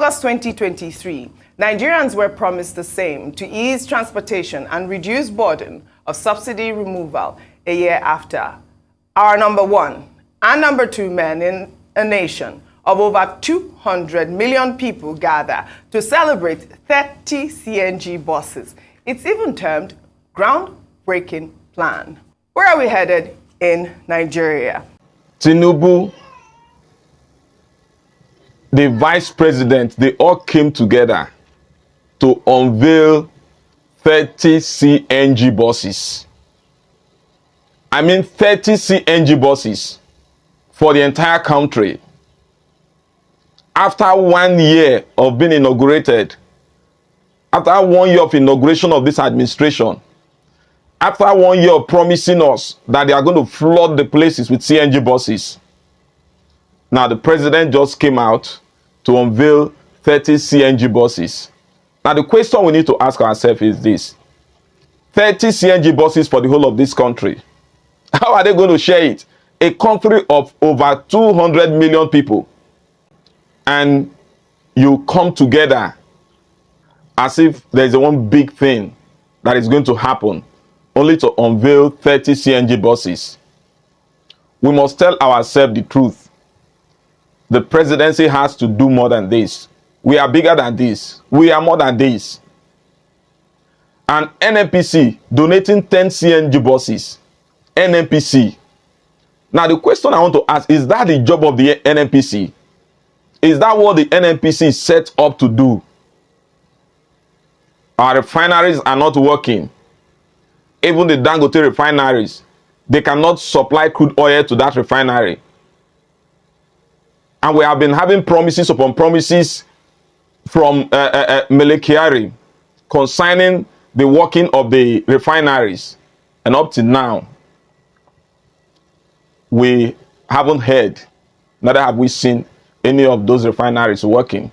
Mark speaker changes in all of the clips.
Speaker 1: August 2023, Nigerians were promised the same to ease transportation and reduce burden of subsidy removal a year after. Our number one and number two men in a nation of over 200 million people gather to celebrate 30 CNG buses. It's even termed groundbreaking plan. Where are we headed in Nigeria?
Speaker 2: Tinubu, the vice president, they all came together to unveil 30 CNG buses. I mean 30 CNG buses for the entire country. After 1 year of being inaugurated, after 1 year of inauguration of this administration, after 1 year of promising us that they are going to flood the places with CNG buses, now the president just came out to unveil 30 CNG buses. Now the question we need to ask ourselves is this: 30 CNG buses for the whole of this country. How are they going to share it? A country of over 200 million people. And you come together as if there's a one big thing that is going to happen, only to unveil 30 CNG buses. We must tell ourselves the truth. The presidency has to do more than this. We are bigger than this. We are more than this. And nnpc donating 10 CNG buses. nnpc. Now the question I want to ask, is that the job of the nnpc? Is that what the nnpc is set up to do? Our refineries are not working. Even the Dangote refineries, they cannot supply crude oil to that refinery. And we have been having promises upon promises from Mele Kyari concerning the working of the refineries. And up to now, we haven't heard, neither have we seen any of those refineries working.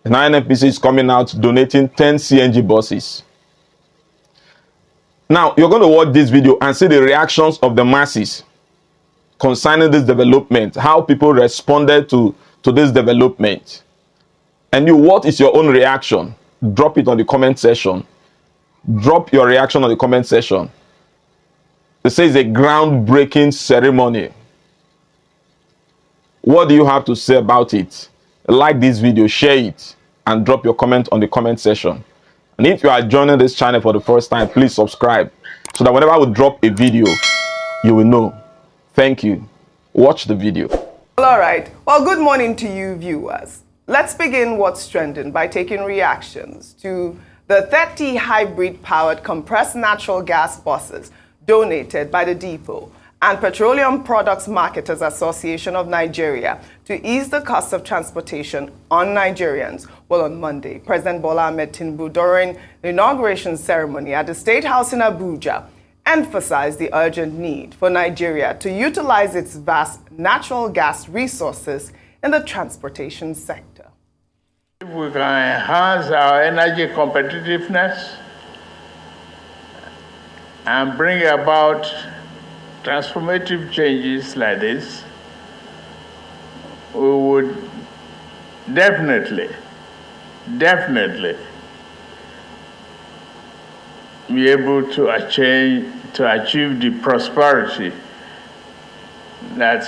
Speaker 2: And nnpc is coming out donating 10 CNG buses. Now, you're going to watch this video and see the reactions of the masses concerning this development, how people responded to this development. And you, what is your own reaction? Drop it on the comment section. Drop your reaction on the comment section. It says a groundbreaking ceremony. What do you have to say about it? Like this video, share it, and drop your comment on the comment section. And if you are joining this channel for the first time, please subscribe so that whenever we drop a video, you will know. Thank you. Watch the video.
Speaker 1: All right. Well, good morning to you viewers. Let's begin what's trending by taking reactions to the 30 hybrid-powered compressed natural gas buses donated by the Depot and Petroleum Products Marketers Association of Nigeria to ease the cost of transportation on Nigerians. Well, on Monday, President Bola Tinubu, during the inauguration ceremony at the State House in Abuja, emphasized the urgent need for Nigeria to utilize its vast natural gas resources in the transportation sector.
Speaker 3: If we can enhance our energy competitiveness and bring about transformative changes like this, we would definitely be able to achieve the prosperity that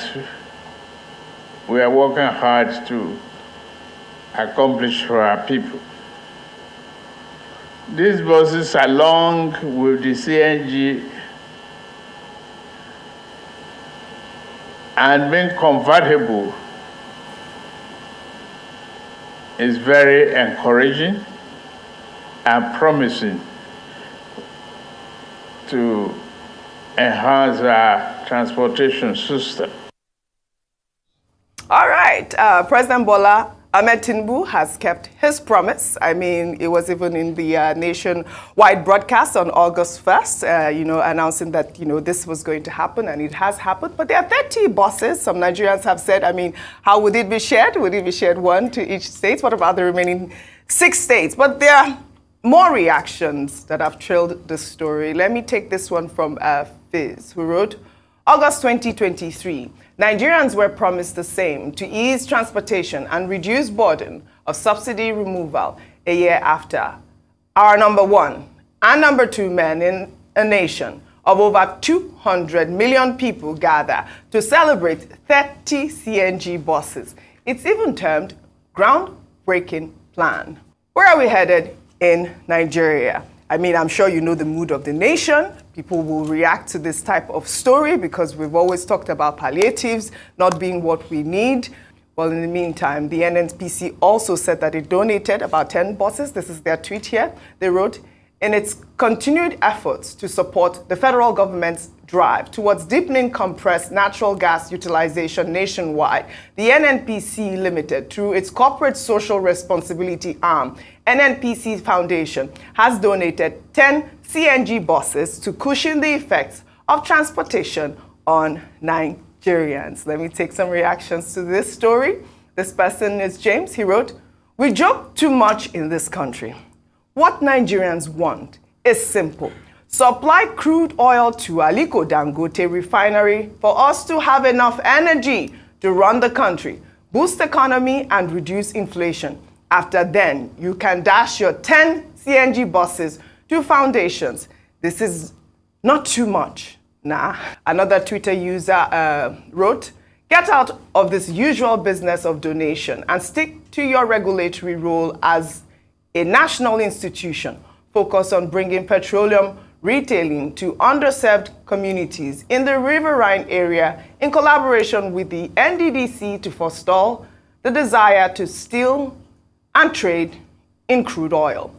Speaker 3: we are working hard to accomplish for our people. These buses, along with the CNG and being convertible, is very encouraging and promising to enhance our transportation system.
Speaker 1: All right. President Bola Tinubu has kept his promise. I mean, it was even in the nationwide broadcast on August 1st, announcing that, this was going to happen, and it has happened. But there are 30 buses. Some Nigerians have said, how would it be shared? Would it be shared one to each state? What about the remaining 6 states? But there are more reactions that have trailed the story. Let me take this one from Fizz, who wrote, August 2023, Nigerians were promised the same to ease transportation and reduce burden of subsidy removal a year after. Our number one and number two men in a nation of over 200 million people gather to celebrate 30 CNG buses. It's even termed groundbreaking plan. Where are we headed in Nigeria? I mean, I'm sure you know the mood of the nation. People will react to this type of story because we've always talked about palliatives not being what we need. Well, in the meantime, the nnpc also said that it donated about 10 buses. This is their tweet here. They wrote, in its continued efforts to support the federal government's drive towards deepening compressed natural gas utilization nationwide, the NNPC Limited, through its corporate social responsibility arm, NNPC Foundation, has donated 10 CNG buses to cushion the effects of transportation on Nigerians. Let me take some reactions to this story. This person is James. He wrote, "We joke too much in this country. What Nigerians want is simple. Supply crude oil to Aliko Dangote refinery for us to have enough energy to run the country, boost economy and reduce inflation. After then, you can dash your 10 CNG buses to foundations. This is not too much." Nah. Another Twitter user wrote, "Get out of this usual business of donation and stick to your regulatory role as a national institution. Focus on bringing petroleum retailing to underserved communities in the Riverine area in collaboration with the NDDC to forestall the desire to steal and trade in crude oil."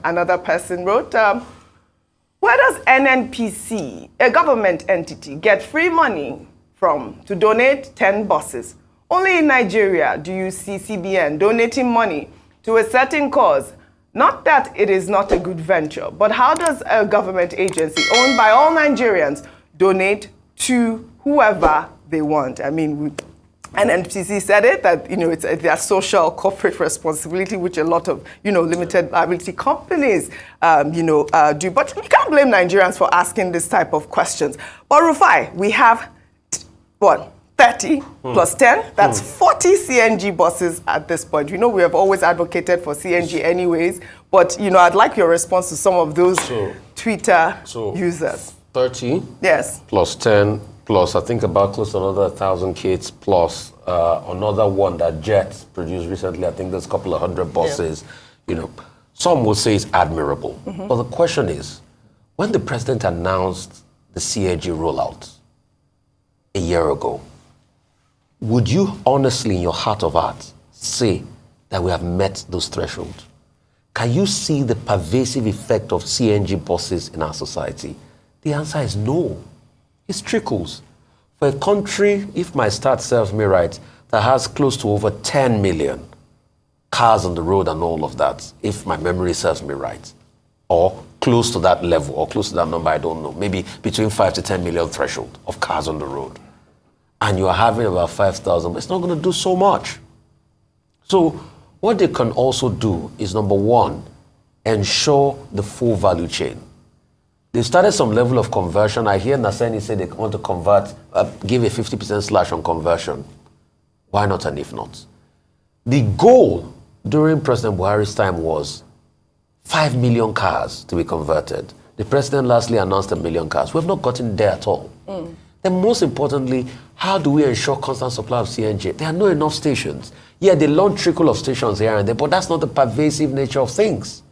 Speaker 1: Another person wrote, "Where does NNPC, a government entity, get free money from to donate 10 buses? Only in Nigeria do you see CBN donating money to a certain cause. Not that it is not a good venture, but how does a government agency owned by all Nigerians donate to whoever they want?" I mean, NNPC said it, that, it's their social corporate responsibility, which a lot of, limited liability companies, do. But you can't blame Nigerians for asking this type of questions. But Rufai, we have, 30 plus 10, that's 40 CNG buses at this point. We have always advocated for CNG anyways, but, I'd like your response to some of those Twitter users.
Speaker 4: 30?
Speaker 1: Yes.
Speaker 4: Plus 10, plus I think about close to another 1,000 kits, plus another one that Jet produced recently. I think there's a couple of hundred buses. Yeah. Some would say it's admirable. But the question is, when the president announced the CNG rollout a year ago, would you honestly, in your heart of hearts, say that we have met those thresholds? Can you see the pervasive effect of CNG buses in our society? The answer is no. It trickles. For a country, if my stat serves me right, that has close to over 10 million cars on the road and all of that, if my memory serves me right, or close to that level, or close to that number, I don't know, maybe between 5 to 10 million threshold of cars on the road, and you are having about 5,000, but it's not going to do so much. So what they can also do is, number one, ensure the full value chain. They started some level of conversion. I hear Naseni say they want to convert, give a 50% slash on conversion. Why not, and if not? The goal during President Buhari's time was 5 million cars to be converted. The president lastly announced 1 million cars. We have not gotten there at all. Then most importantly, how do we ensure constant supply of CNG? There are not enough stations. Yeah, they launch trickle of stations here and there, but that's not the pervasive nature of things.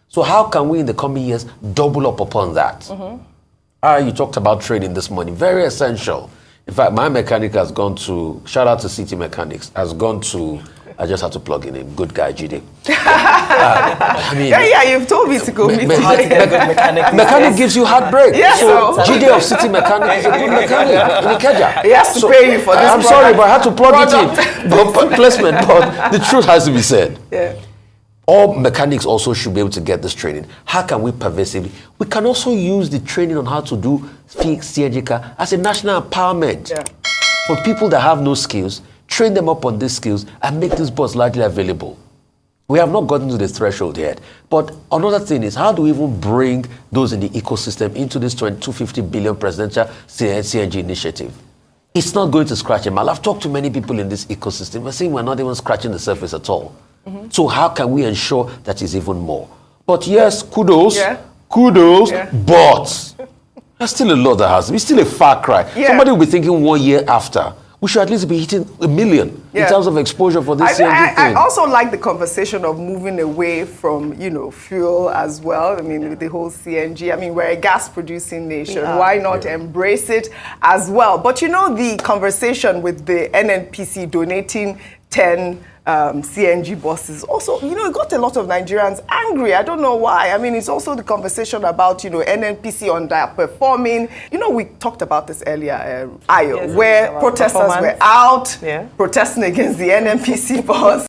Speaker 4: So how can we in the coming years double up upon that? You talked about training this morning, very essential. In fact, my mechanic has gone to, shout out to City Mechanics, has gone to, I just have to plug in a good guy, GD. I mean,
Speaker 1: you've told me to go meet
Speaker 4: mechanic gives you heartbreak.
Speaker 1: Yeah,
Speaker 4: so GD of City Mechanic is a good mechanic in Ikeja.
Speaker 1: He has to pay you for this.
Speaker 4: I'm sorry, but I had to plug it in. But placement, but the truth has to be said.
Speaker 1: Yeah.
Speaker 4: All mechanics also should be able to get this training. How can we pervasively? We can also use the training on how to do fix CNG car as a national empowerment for people that have no skills. Train them up on these skills and make this bus largely available. We have not gotten to the threshold yet. But another thing is, how do we even bring those in the ecosystem into this 250 billion presidential CNG initiative? It's not going to scratch them. I've talked to many people in this ecosystem. We're saying we're not even scratching the surface at all. So how can we ensure that is even more? But yes, kudos, but there's still a lot that has. It's still a far cry. Somebody will be thinking 1 year after, we should at least be hitting 1 million in terms of exposure for this CNG thing.
Speaker 1: I also like the conversation of moving away from, fuel as well. I mean, with the whole CNG. I mean, we're a gas-producing nation. Why not embrace it as well? But the conversation with the nnpc donating 10 CNG buses. Also, it got a lot of Nigerians angry. I don't know why. I mean, it's also the conversation about, nnpc underperforming. We talked about this earlier, where protesters were out protesting against the nnpc bus.